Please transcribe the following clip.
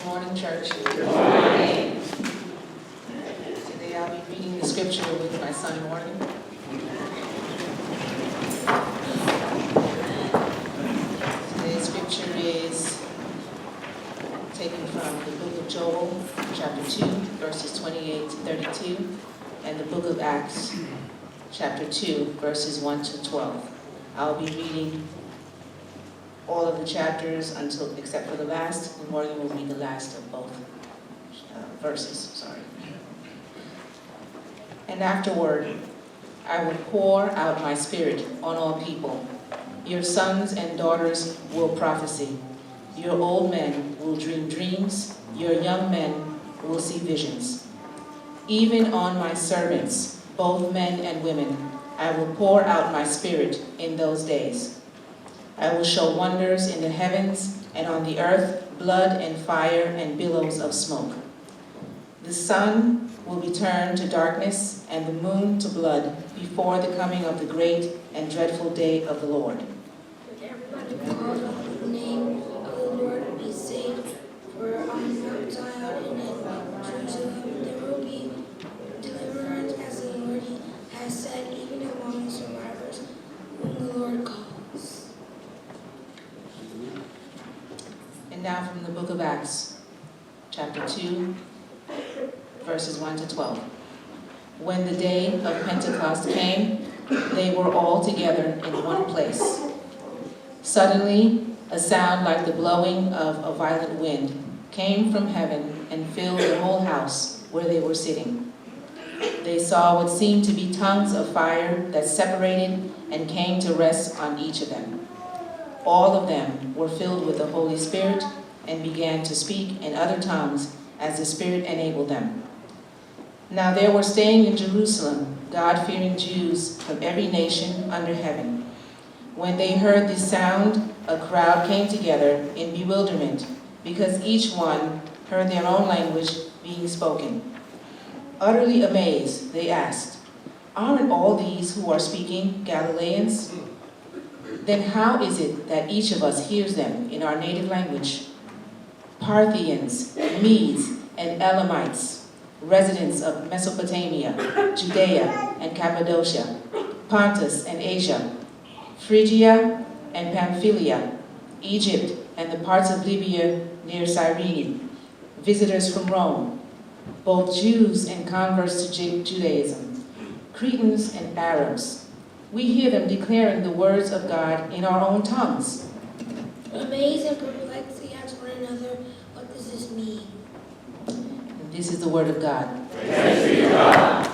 Good morning, church. Good morning. Today I'll be reading the scripture with my son, Morgan. Today's scripture is taken from the book of Joel, chapter 2, verses 28 to 32, and the book of Acts, chapter 2, verses 1 to 12. I'll be reading all of the chapters except for the last, and Morgan will read the last of both verses. And afterward, I will pour out my spirit on all people. Your sons and daughters will prophesy. Your old men will dream dreams. Your young men will see visions. Even on my servants, both men and women, I will pour out my spirit in those days. I will show wonders in the heavens and on the earth, blood and fire and billows of smoke. The sun will be turned to darkness and the moon to blood before the coming of the great and dreadful day of the Lord. Let everybody call on the name of the Lord be saved, for on Mount Zion and in Jerusalem there will be deliverance, as the Lord has said, even among the survivors whom the Lord calls. And now from the book of Acts, chapter 2, verses 1 to 12. When the day of Pentecost came, they were all together in one place. Suddenly, a sound like the blowing of a violent wind came from heaven and filled the whole house where they were sitting. They saw what seemed to be tongues of fire that separated and came to rest on each of them. All of them were filled with the Holy Spirit and began to speak in other tongues as the Spirit enabled them. Now there were staying in Jerusalem God-fearing Jews from every nation under heaven. When they heard this sound, a crowd came together in bewilderment, because each one heard their own language being spoken. Utterly amazed, they asked, "Aren't all these who are speaking Galileans? Then how is it that each of us hears them in our native language? Parthians, Medes, and Elamites, residents of Mesopotamia, Judea and Cappadocia, Pontus and Asia, Phrygia and Pamphylia, Egypt and the parts of Libya near Cyrene, visitors from Rome, both Jews and converts to Judaism, Cretans and Arabs. We hear them declaring the words of God in our own tongues." Amazed and perplexed, they asked one another, "What does this mean?" And this is the word of God. Thanks be to God.